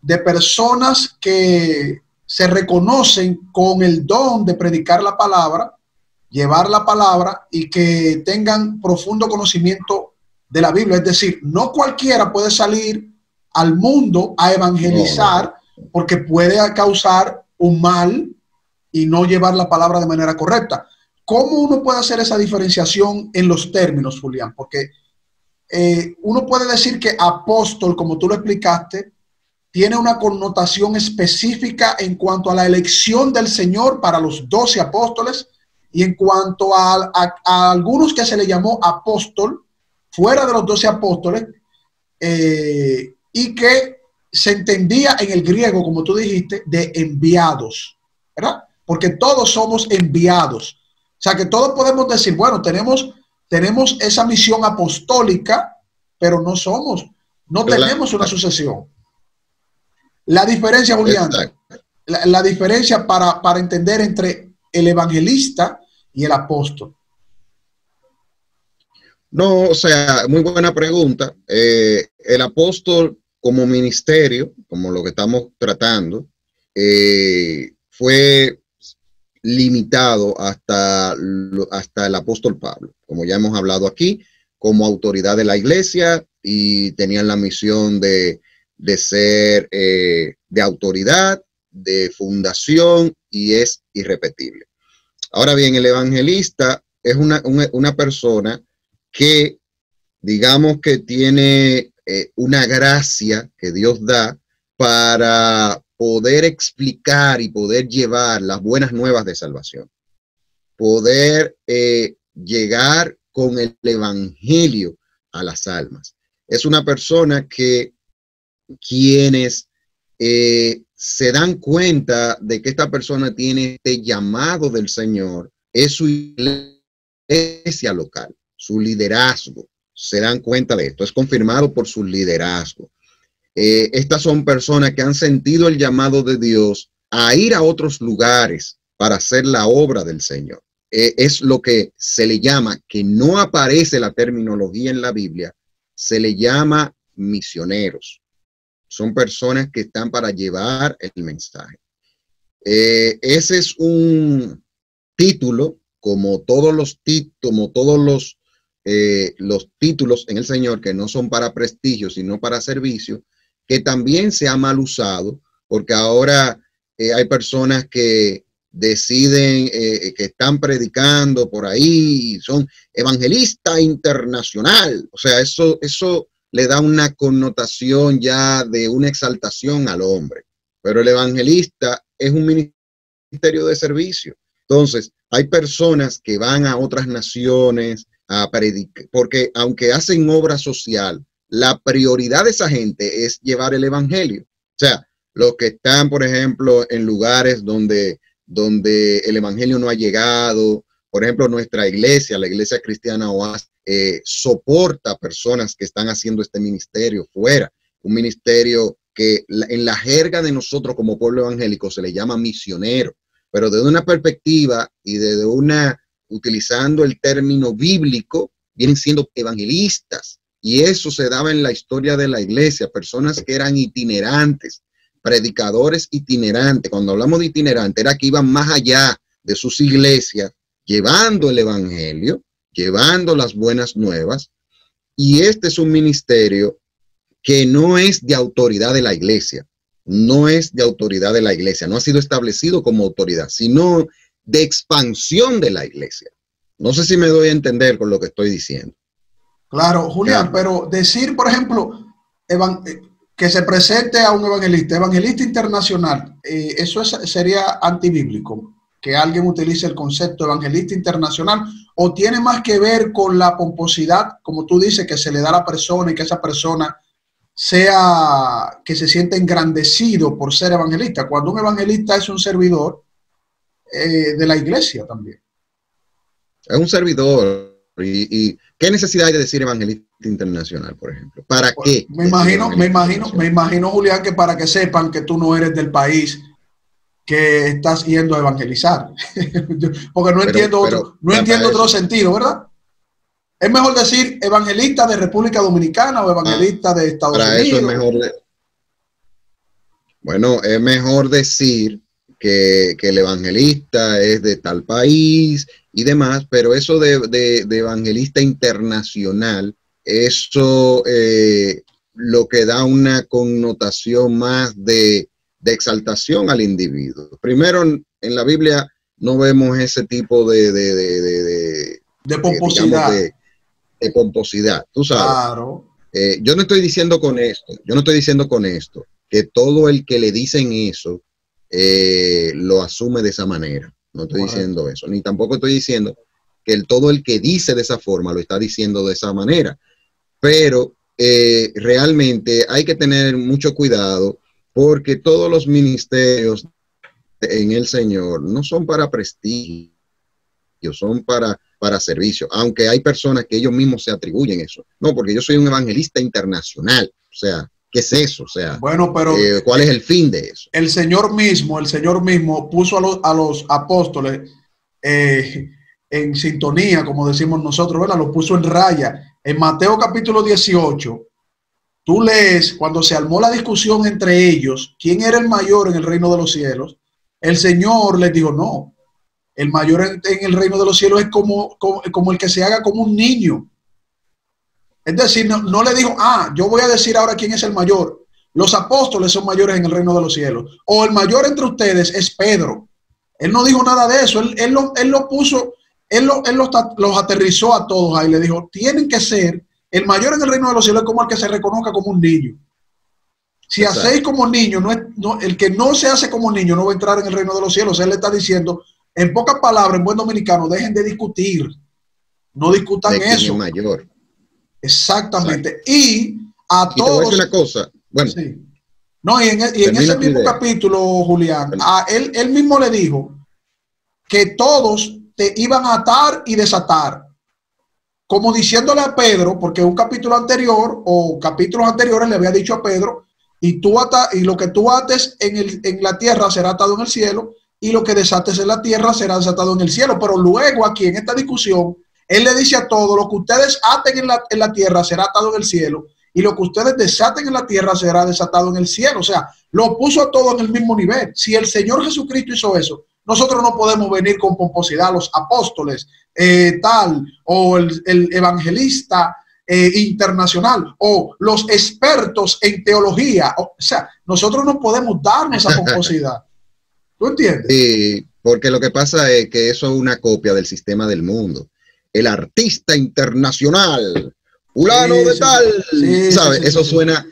de personas que se reconocen con el don de predicar la palabra, llevar la palabra y que tengan profundo conocimiento de la Biblia. Es decir, no cualquiera puede salir al mundo a evangelizar porque puede causar un mal y no llevar la palabra de manera correcta. ¿Cómo uno puede hacer esa diferenciación en los términos, Julián? Porque uno puede decir que apóstol, como tú lo explicaste, tiene una connotación específica en cuanto a la elección del Señor para los 12 apóstoles y en cuanto a algunos que se le llamó apóstol fuera de los 12 apóstoles y que se entendía en el griego, como tú dijiste, de enviados, ¿verdad? Porque todos somos enviados. O sea que todos podemos decir, bueno, tenemos esa misión apostólica, pero no tenemos una sucesión. La diferencia, Julián, la diferencia para entender entre el evangelista y el apóstol. No, o sea, muy buena pregunta. El apóstol como ministerio, como lo que estamos tratando, fue limitado hasta el apóstol Pablo, como ya hemos hablado aquí, como autoridad de la iglesia, y tenían la misión de ser de autoridad, de fundación, y es irrepetible. Ahora bien, el evangelista es una persona que, digamos, que tiene una gracia que Dios da para poder explicar y poder llevar las buenas nuevas de salvación, poder llegar con el evangelio a las almas. Es una persona que quienes se dan cuenta de que esta persona tiene este llamado del Señor, es su iglesia local, su liderazgo. Se dan cuenta de esto, es confirmado por su liderazgo. Estas son personas que han sentido el llamado de Dios a ir a otros lugares para hacer la obra del Señor. Es lo que se le llama, que no aparece la terminología en la Biblia, se le llama misioneros. Son personas que están para llevar el mensaje. Ese es un título, como todos los títulos en el Señor, que no son para prestigio, sino para servicio, que también se ha mal usado, porque ahora hay personas que deciden, que están predicando por ahí, son evangelista internacional. O sea, eso le da una connotación ya de una exaltación al hombre. Pero el evangelista es un ministerio de servicio. Entonces, hay personas que van a otras naciones a predicar, porque aunque hacen obra social, la prioridad de esa gente es llevar el evangelio. O sea, los que están, por ejemplo, en lugares donde el evangelio no ha llegado, por ejemplo, nuestra iglesia, la iglesia cristiana Oasis, soporta personas que están haciendo este ministerio fuera, un ministerio que en la jerga de nosotros como pueblo evangélico se le llama misionero, pero desde una perspectiva y desde utilizando el término bíblico, vienen siendo evangelistas. Y eso se daba en la historia de la iglesia, personas que eran itinerantes, predicadores itinerantes. Cuando hablamos de itinerante, era que iban más allá de sus iglesias, llevando el evangelio, llevando las buenas nuevas. Y este es un ministerio que no es de autoridad de la iglesia, no es de autoridad de la iglesia, no ha sido establecido como autoridad, sino de expansión de la iglesia. No sé si me doy a entender con lo que estoy diciendo. Claro, Julián, pero decir, por ejemplo, que se presente a un evangelista internacional, eso sería antibíblico, que alguien utilice el concepto evangelista internacional, o tiene más que ver con la pomposidad, como tú dices, que se le da a la persona y que esa persona que se siente engrandecido por ser evangelista, cuando un evangelista es un servidor de la iglesia también. Es un servidor. ¿Y qué necesidad hay de decir evangelista internacional, por ejemplo? ¿Para qué? Me imagino, Julián, que para que sepan que tú no eres del país que estás yendo a evangelizar. Porque no entiendo otro sentido, ¿verdad? Es mejor decir evangelista de República Dominicana o evangelista de Estados Unidos. Eso es mejor. Bueno, es mejor decir que el evangelista es de tal país y demás, pero eso de evangelista internacional, eso lo que da una connotación más de exaltación al individuo. Primero, en la Biblia no vemos ese tipo de pomposidad. De pomposidad, tú sabes. Claro. Yo no estoy diciendo con esto que todo el que le dicen eso lo asume de esa manera. No estoy diciendo eso, ni tampoco estoy diciendo que todo el que dice de esa forma lo está diciendo de esa manera, pero realmente hay que tener mucho cuidado, porque todos los ministerios en el Señor no son para prestigio, son para servicio, aunque hay personas que ellos mismos se atribuyen eso. No, porque yo soy un evangelista internacional. O sea, ¿qué es eso? O sea, bueno, pero ¿cuál es el fin de eso? El Señor mismo puso a los apóstoles en sintonía, como decimos nosotros, ¿verdad? Los puso en raya. En Mateo capítulo 18, tú lees cuando se armó la discusión entre ellos, ¿quién era el mayor en el reino de los cielos? El Señor les dijo, no, el mayor en el reino de los cielos es como el que se haga como un niño. Es decir, no le dijo, yo voy a decir ahora quién es el mayor. Los apóstoles son mayores en el reino de los cielos. O el mayor entre ustedes es Pedro. Él no dijo nada de eso. Él lo puso, los aterrizó a todos ahí. Le dijo, tienen que ser, el mayor en el reino de los cielos es como el que se reconozca como un niño. Si hacéis como niño, el que no se hace como niño no va a entrar en el reino de los cielos. Él le está diciendo, en pocas palabras, en buen dominicano, dejen de discutir. No discutan eso. Mayor. Exactamente. Exacto. Y a todos. Te voy a decir una cosa. Bueno. Sí. No, y en ese mismo capítulo, Julián, él mismo le dijo que todos te iban a atar y desatar. Como diciéndole a Pedro, porque un capítulo anterior o capítulos anteriores le había dicho a Pedro, y lo que tú ates en la tierra será atado en el cielo, y lo que desates en la tierra será desatado en el cielo. Pero luego aquí en esta discusión, él le dice a todos, lo que ustedes aten en la tierra será atado en el cielo, y lo que ustedes desaten en la tierra será desatado en el cielo. O sea, lo puso a todo en el mismo nivel. Si el Señor Jesucristo hizo eso, nosotros no podemos venir con pomposidad, los apóstoles, o el evangelista internacional, o los expertos en teología. O sea, nosotros no podemos darnos esa pomposidad. ¿Tú entiendes? Sí, porque lo que pasa es que eso es una copia del sistema del mundo. El artista internacional, fulano de tal, ¿sabes? Eso suena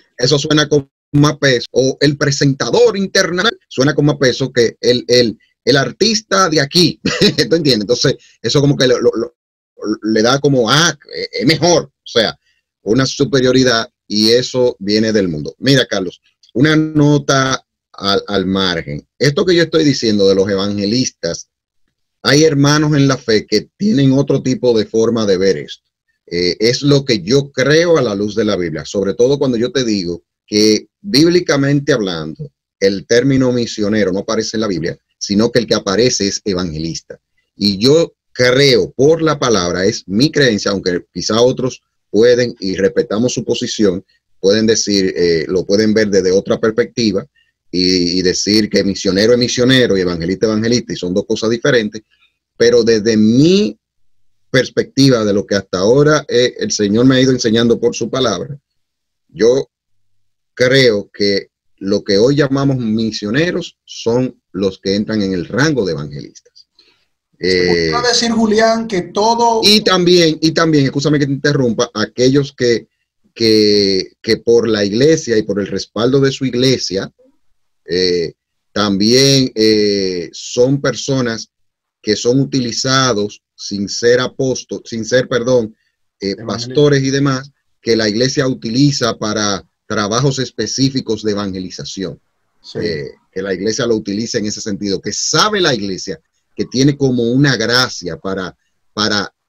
con más peso. O el presentador internacional suena con más peso que el artista de aquí. ¿Tú entiendes? Entonces, eso como que le da como, es mejor. O sea, una superioridad, y eso viene del mundo. Mira, Carlos, una nota al margen. Esto que yo estoy diciendo de los evangelistas, hay hermanos en la fe que tienen otro tipo de forma de ver esto. Es lo que yo creo a la luz de la Biblia, sobre todo cuando yo te digo que bíblicamente hablando, el término misionero no aparece en la Biblia, sino que el que aparece es evangelista. Y yo creo por la palabra, es mi creencia, aunque quizá otros pueden, y respetamos su posición, pueden decir, lo pueden ver desde otra perspectiva, y decir que misionero es misionero y evangelista es evangelista, y son dos cosas diferentes, pero desde mi perspectiva de lo que hasta ahora el Señor me ha ido enseñando por su palabra, yo creo que lo que hoy llamamos misioneros son los que entran en el rango de evangelistas. Quiero decir, Julián, que todo... Y también, escúchame que te interrumpa, aquellos que por la iglesia y por el respaldo de su iglesia, también son personas que son utilizados sin ser pastores y demás, que la iglesia utiliza para trabajos específicos de evangelización. Sí. Que la iglesia lo utiliza en ese sentido, que sabe la iglesia que tiene como una gracia para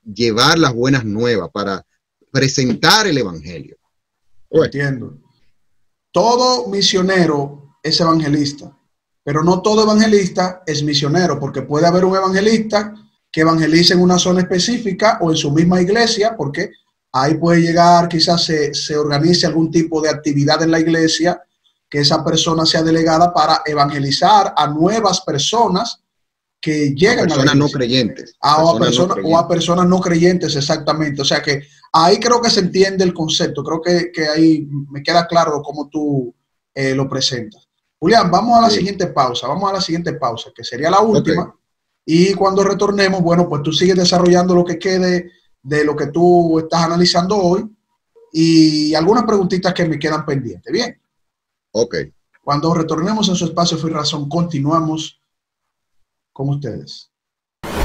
llevar las buenas nuevas, para presentar el evangelio. Entiendo. Todo misionero es evangelista, pero no todo evangelista es misionero, porque puede haber un evangelista que evangelice en una zona específica o en su misma iglesia, porque ahí puede llegar, quizás se organice algún tipo de actividad en la iglesia, que esa persona sea delegada para evangelizar a nuevas personas que llegan a personas no creyentes. A personas no creyentes, exactamente. O sea que ahí creo que se entiende el concepto. Creo que ahí me queda claro cómo tú lo presentas. Julián, vamos a la siguiente pausa, que sería la última. Okay. Y cuando retornemos, bueno, pues tú sigues desarrollando lo que quede de lo que tú estás analizando hoy y algunas preguntitas que me quedan pendientes. Bien. Ok. Cuando retornemos en su espacio Fe y Razón, continuamos con ustedes.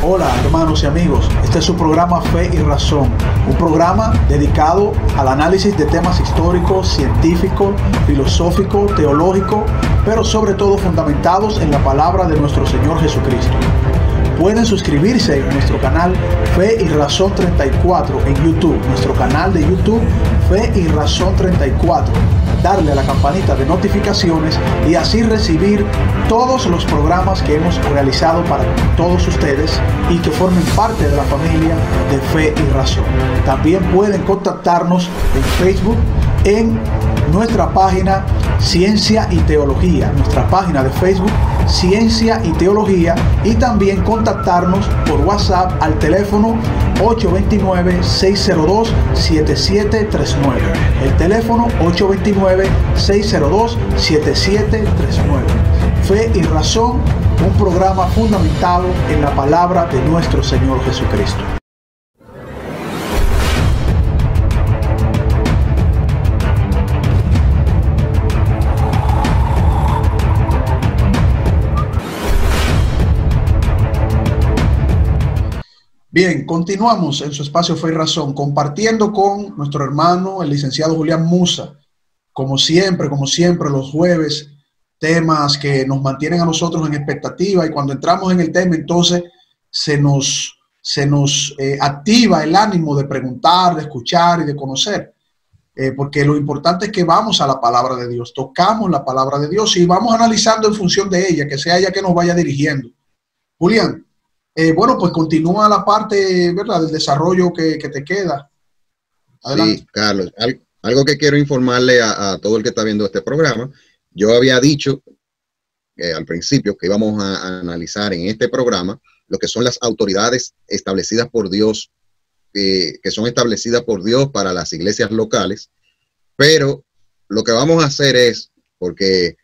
Hola, hermanos y amigos. Este es su programa Fe y Razón, un programa dedicado al análisis de temas históricos, científicos, filosóficos, teológicos, pero sobre todo fundamentados en la palabra de nuestro Señor Jesucristo. Pueden suscribirse en nuestro canal Fe y Razón 34 en YouTube, nuestro canal de YouTube Fe y Razón 34. Darle a la campanita de notificaciones y así recibir todos los programas que hemos realizado para todos ustedes y que formen parte de la familia de Fe y Razón. También pueden contactarnos en Facebook en nuestra página Ciencia y Teología, nuestra página de Facebook Ciencia y Teología, y también contactarnos por WhatsApp al teléfono 829-602-7739. El teléfono 829-602-7739. Fe y Razón, un programa fundamentado en la palabra de nuestro Señor Jesucristo. Bien, continuamos en su espacio Fe y Razón, compartiendo con nuestro hermano, el licenciado Julián Musa, como siempre, los jueves, temas que nos mantienen a nosotros en expectativa, y cuando entramos en el tema, entonces se nos activa el ánimo de preguntar, de escuchar y de conocer, porque lo importante es que vamos a la palabra de Dios, tocamos la palabra de Dios y vamos analizando en función de ella, que sea ella que nos vaya dirigiendo. Julián, bueno, pues continúa la parte, ¿verdad?, del desarrollo que te queda. Adelante. Sí, Carlos, algo que quiero informarle a todo el que está viendo este programa. Yo había dicho al principio que íbamos a analizar en este programa lo que son las autoridades establecidas por Dios, que son establecidas por Dios para las iglesias locales, pero lo que vamos a hacer es, porque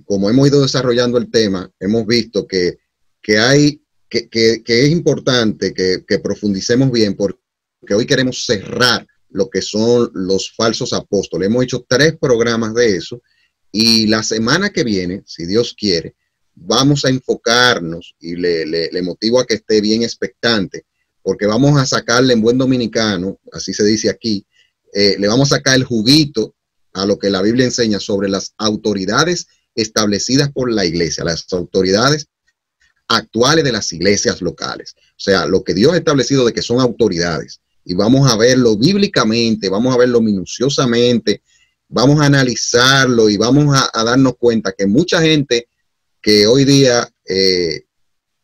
como hemos ido desarrollando el tema, hemos visto que es importante que profundicemos bien, porque hoy queremos cerrar lo que son los falsos apóstoles. Hemos hecho 3 programas de eso, y la semana que viene, si Dios quiere, vamos a enfocarnos, y le motivo a que esté bien expectante, porque vamos a sacarle en buen dominicano, así se dice aquí, le vamos a sacar el juguito a lo que la Biblia enseña sobre las autoridades establecidas por la iglesia, las autoridades actuales de las iglesias locales. O sea, lo que Dios ha establecido de que son autoridades. Y vamos a verlo bíblicamente, vamos a verlo minuciosamente, vamos a analizarlo y vamos a darnos cuenta que mucha gente que hoy día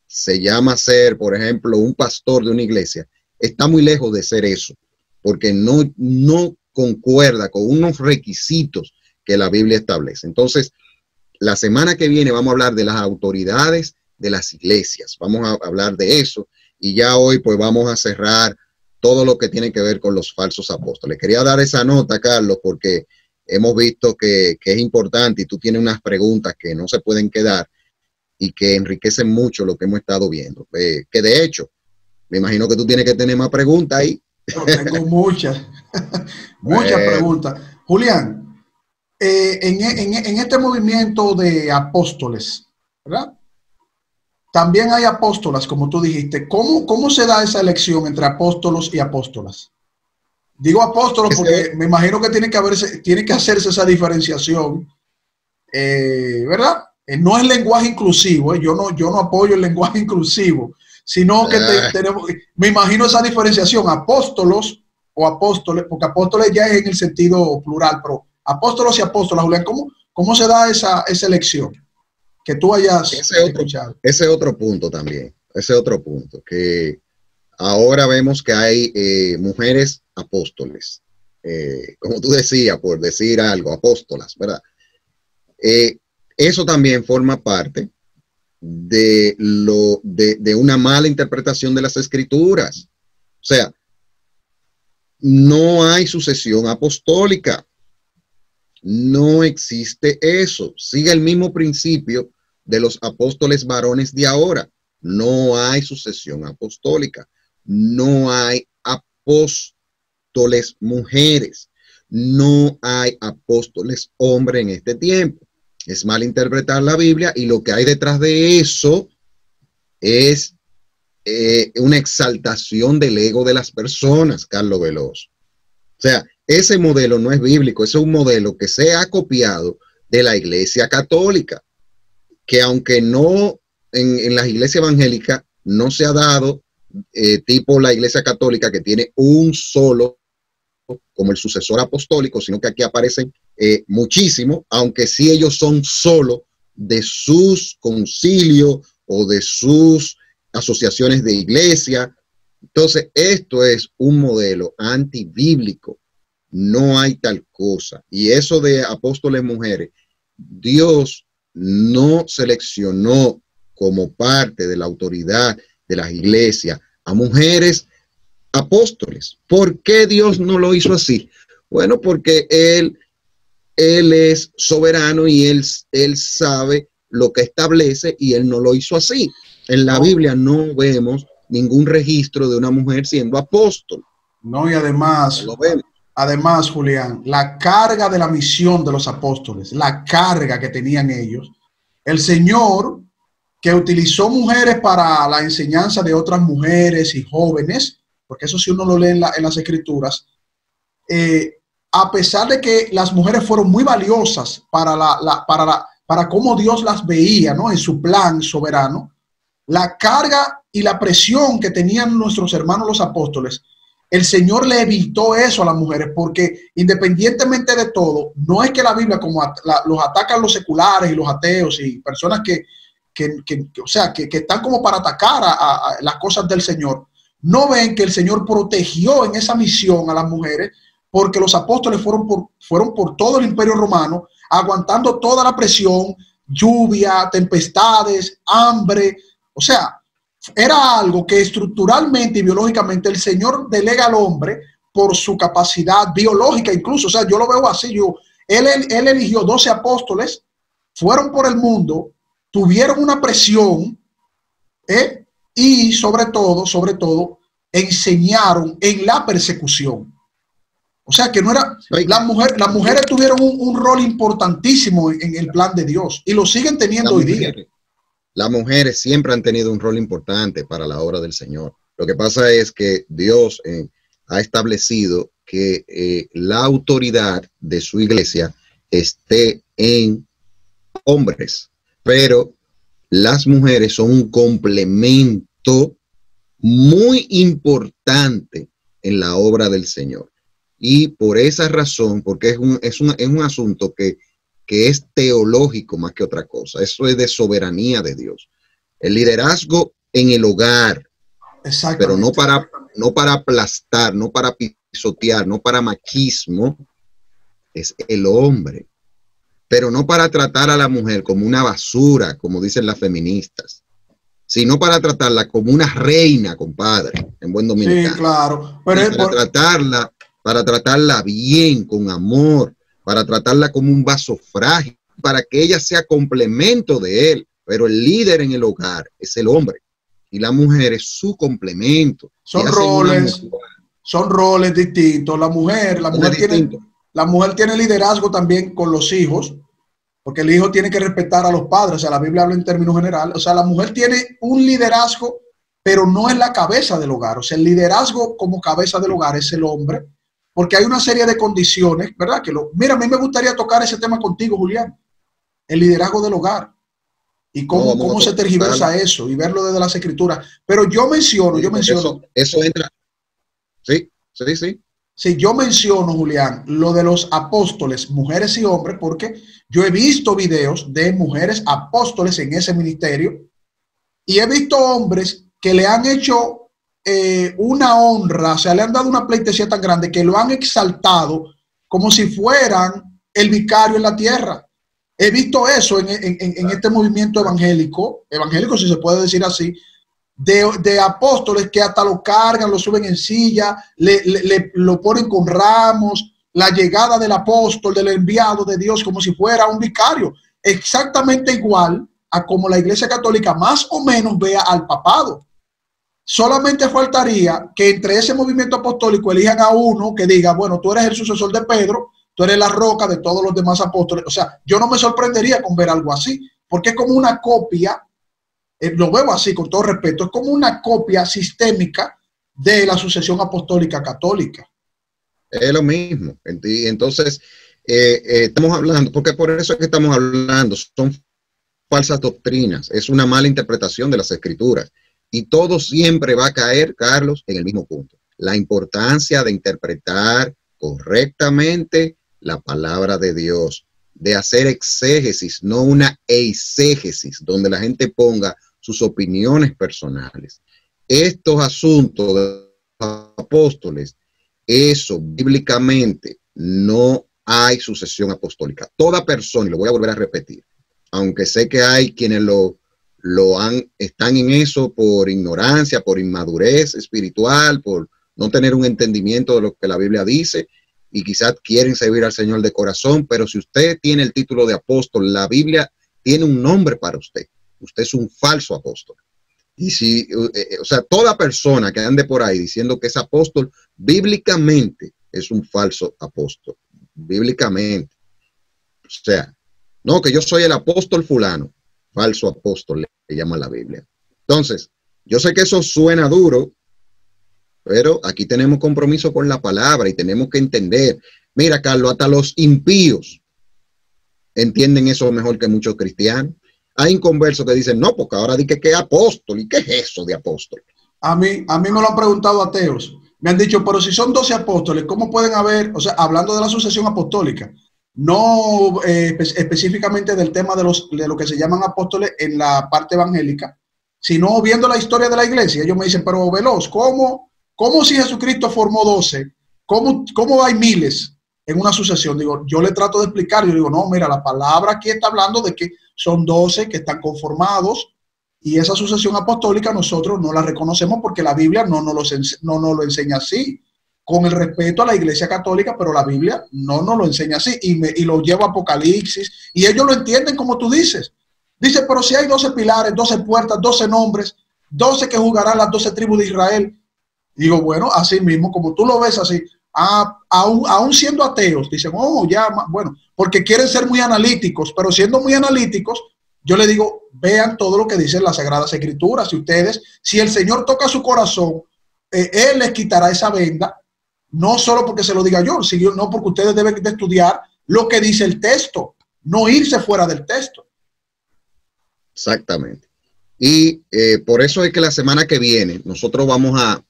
se llama ser, por ejemplo, un pastor de una iglesia, está muy lejos de ser eso, porque no concuerda con unos requisitos que la Biblia establece. Entonces, la semana que viene vamos a hablar de las autoridades de las iglesias, vamos a hablar de eso, y ya hoy pues vamos a cerrar todo lo que tiene que ver con los falsos apóstoles. Quería dar esa nota, Carlos, porque hemos visto que es importante, y tú tienes unas preguntas que no se pueden quedar y que enriquecen mucho lo que hemos estado viendo. Que de hecho, me imagino que tú tienes que tener más preguntas ahí. Yo tengo muchas, muchas preguntas. Julián, en este movimiento de apóstoles, ¿verdad? También hay apóstolas, como tú dijiste. ¿Cómo se da esa elección entre apóstolos y apóstolas? Digo apóstolos porque me imagino que tiene que hacerse esa diferenciación, ¿verdad? No es lenguaje inclusivo, yo no apoyo el lenguaje inclusivo, sino que me imagino esa diferenciación, apóstolos o apóstoles, porque apóstoles ya es en el sentido plural, pero apóstolos y apóstolas, Julián, ¿cómo se da esa elección? Que tú hayas escuchado. Ese otro punto también, ese otro punto, que ahora vemos que hay mujeres apóstoles, como tú decías, por decir algo, apóstolas, ¿verdad? Eso también forma parte de una mala interpretación de las escrituras. O sea, no hay sucesión apostólica. No existe eso. Sigue el mismo principio de los apóstoles varones de ahora. No hay sucesión apostólica. No hay apóstoles mujeres. No hay apóstoles hombres en este tiempo. Es malinterpretar la Biblia, y lo que hay detrás de eso es una exaltación del ego de las personas, Carlos Veloz. O sea, ese modelo no es bíblico, ese es un modelo que se ha copiado de la Iglesia Católica, que aunque no en las iglesias evangélicas no se ha dado tipo la Iglesia Católica, que tiene un solo como el sucesor apostólico, sino que aquí aparecen muchísimo, aunque sí ellos son solo de sus concilios o de sus asociaciones de iglesia. Entonces, esto es un modelo antibíblico. No hay tal cosa. Y eso de apóstoles mujeres, Dios no seleccionó como parte de la autoridad de las iglesias a mujeres apóstoles. ¿Por qué Dios no lo hizo así? Bueno, porque Él es soberano y él sabe lo que establece, y Él no lo hizo así. En la Biblia no vemos ningún registro de una mujer siendo apóstol. No, y además, Julián, la carga de la misión de los apóstoles, la carga que tenían ellos, el Señor, que utilizó mujeres para la enseñanza de otras mujeres y jóvenes, porque eso sí uno lo lee en las escrituras, a pesar de que las mujeres fueron muy valiosas para cómo Dios las veía, ¿no? En su plan soberano, la carga y la presión que tenían nuestros hermanos los apóstoles, el Señor le evitó eso a las mujeres, porque independientemente de todo, no es que la Biblia, como los atacan los seculares y los ateos y personas que están como para atacar a las cosas del Señor, no ven que el Señor protegió en esa misión a las mujeres, porque los apóstoles fueron por todo el Imperio Romano, aguantando toda la presión, lluvia, tempestades, hambre. O sea, era algo que estructuralmente y biológicamente el Señor delega al hombre por su capacidad biológica incluso. O sea, yo lo veo así. Él eligió 12 apóstoles, fueron por el mundo, tuvieron una presión, y sobre todo, enseñaron en la persecución. O sea que no era, las mujeres tuvieron un rol importantísimo en el plan de Dios y lo siguen teniendo hoy día. Las mujeres siempre han tenido un rol importante para la obra del Señor. Lo que pasa es que Dios ha establecido que la autoridad de su iglesia esté en hombres, pero las mujeres son un complemento muy importante en la obra del Señor. Y por esa razón, porque es un asunto que es teológico más que otra cosa. Eso es de soberanía de Dios. El liderazgo en el hogar, pero no para aplastar, no para pisotear, no para machismo, es el hombre. Pero no para tratar a la mujer como una basura, como dicen las feministas, sino para tratarla como una reina, compadre, en buen dominicano. Sí, claro. Pero para tratarla bien, con amor, para tratarla como un vaso frágil, para que ella sea complemento de él. Pero el líder en el hogar es el hombre y la mujer es su complemento. Son roles distintos. La mujer tiene liderazgo también con los hijos, porque el hijo tiene que respetar a los padres. O sea, la Biblia habla en términos generales. O sea, la mujer tiene un liderazgo, pero no es la cabeza del hogar. O sea, el liderazgo como cabeza del hogar es el hombre, porque hay una serie de condiciones, ¿verdad? Mira, a mí me gustaría tocar ese tema contigo, Julián, el liderazgo del hogar y cómo se tergiversa eso y verlo desde las escrituras. Pero yo menciono. Eso entra. Sí. Sí, yo menciono, Julián, lo de los apóstoles, mujeres y hombres, porque yo he visto videos de mujeres apóstoles en ese ministerio y he visto hombres que le han hecho una honra, o sea, le han dado una pleitesía tan grande que lo han exaltado como si fueran el vicario en la tierra. He visto eso en este movimiento evangélico, si se puede decir así, de apóstoles que hasta lo cargan, lo suben en silla, lo ponen con ramos, la llegada del apóstol, del enviado de Dios, como si fuera un vicario, exactamente igual a como la Iglesia Católica más o menos vea al papado. Solamente faltaría que entre ese movimiento apostólico elijan a uno que diga, bueno, tú eres el sucesor de Pedro, tú eres la roca de todos los demás apóstoles. O sea, yo no me sorprendería con ver algo así, porque es como una copia, lo veo así con todo respeto, es como una copia sistémica de la sucesión apostólica católica. Es lo mismo. Entonces, estamos hablando, porque por eso es que estamos hablando, son falsas doctrinas, es una mala interpretación de las escrituras. Y todo siempre va a caer, Carlos, en el mismo punto. La importancia de interpretar correctamente la palabra de Dios, de hacer exégesis, no una eisegesis, donde la gente ponga sus opiniones personales. Estos asuntos de los apóstoles, eso bíblicamente no hay sucesión apostólica. Toda persona, y lo voy a volver a repetir, aunque sé que hay quienes están en eso por ignorancia, por inmadurez espiritual, por no tener un entendimiento de lo que la Biblia dice y quizás quieren servir al Señor de corazón, pero si usted tiene el título de apóstol, la Biblia tiene un nombre para usted. Usted es un falso apóstol. Y o sea, toda persona que ande por ahí diciendo que es apóstol, bíblicamente es un falso apóstol. Bíblicamente. O sea, no, que yo soy el apóstol fulano. Falso apóstol le llama la Biblia. Entonces, yo sé que eso suena duro, pero aquí tenemos compromiso con la palabra y tenemos que entender. Mira, Carlos, hasta los impíos entienden eso mejor que muchos cristianos. Hay inconversos que dicen, no, porque ahora di que es apóstol. ¿Y qué es eso de apóstol? A mí me lo han preguntado ateos. Me han dicho, pero si son 12 apóstoles, ¿cómo pueden haber, o sea, hablando de la sucesión apostólica, no específicamente del tema de lo que se llaman apóstoles en la parte evangélica, sino viendo la historia de la iglesia? Ellos me dicen, pero Veloz, ¿cómo si Jesucristo formó 12 ¿cómo hay miles en una sucesión? Digo, yo le trato de explicar, yo digo, no, mira, la palabra aquí está hablando de que son 12 que están conformados y esa sucesión apostólica nosotros no la reconocemos porque la Biblia no nos lo enseña así, con el respeto a la Iglesia Católica, pero la Biblia no nos lo enseña así y lo lleva a Apocalipsis y ellos lo entienden como tú dices. Dice, pero si hay 12 pilares, 12 puertas, 12 nombres, 12 que jugarán las 12 tribus de Israel. Digo, bueno, así mismo, como tú lo ves así, aún siendo ateos, dicen, oh, ya, bueno, porque quieren ser muy analíticos, pero siendo muy analíticos, yo le digo, vean todo lo que dicen las Sagradas Escrituras. Si el Señor toca su corazón, Él les quitará esa venda, no solo porque se lo diga yo, sino no, porque ustedes deben de estudiar lo que dice el texto, no irse fuera del texto. Exactamente. Y por eso es que la semana que viene nosotros vamos a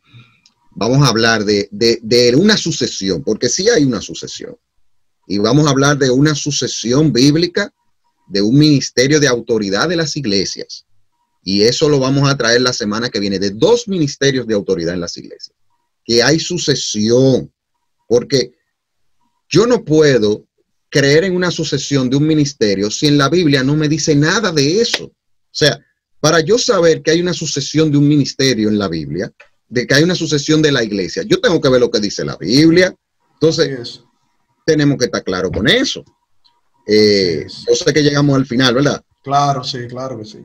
hablar de una sucesión, porque sí hay una sucesión. Y vamos a hablar de una sucesión bíblica, de un ministerio de autoridad de las iglesias. Y eso lo vamos a traer la semana que viene, de 2 ministerios de autoridad en las iglesias. Que hay sucesión, porque yo no puedo creer en una sucesión de un ministerio si en la Biblia no me dice nada de eso. O sea, para yo saber que hay una sucesión de un ministerio en la Biblia, de que hay una sucesión de la iglesia, yo tengo que ver lo que dice la Biblia. Entonces, tenemos que estar claros con eso. Yo sé que llegamos al final, ¿verdad? Claro, sí, claro que sí.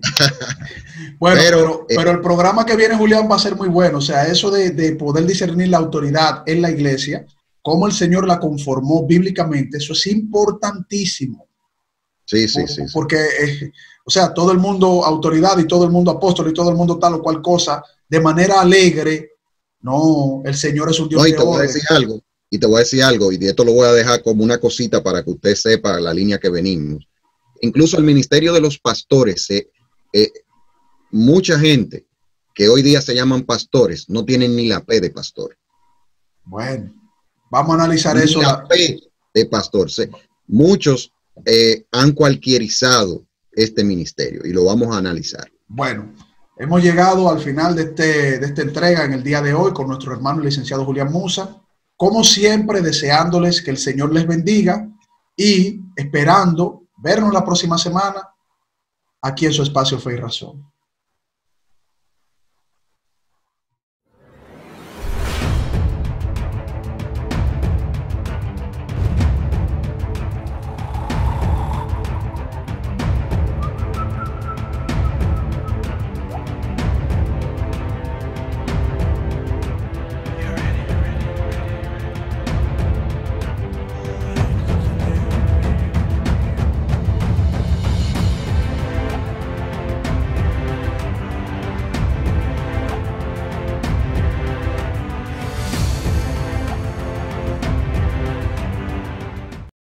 Bueno, pero el programa que viene, Julián, va a ser muy bueno. O sea, eso de poder discernir la autoridad en la iglesia, cómo el Señor la conformó bíblicamente, eso es importantísimo. Sí. Porque, o sea, todo el mundo autoridad y todo el mundo apóstol y todo el mundo tal o cual cosa, de manera alegre. No, el Señor es un Dios de orden. Y te voy a decir algo, y de esto lo voy a dejar como una cosita para que usted sepa la línea que venimos. Incluso el ministerio de los pastores, mucha gente que hoy día se llaman pastores no tienen ni la P de pastor. Bueno, vamos a analizar eso. La P de pastor. Muchos han cualquierizado este ministerio y lo vamos a analizar. Bueno, hemos llegado al final de esta entrega en el día de hoy con nuestro hermano el licenciado Julián Musa. Como siempre, deseándoles que el Señor les bendiga y esperando vernos la próxima semana aquí en su espacio Fe y Razón.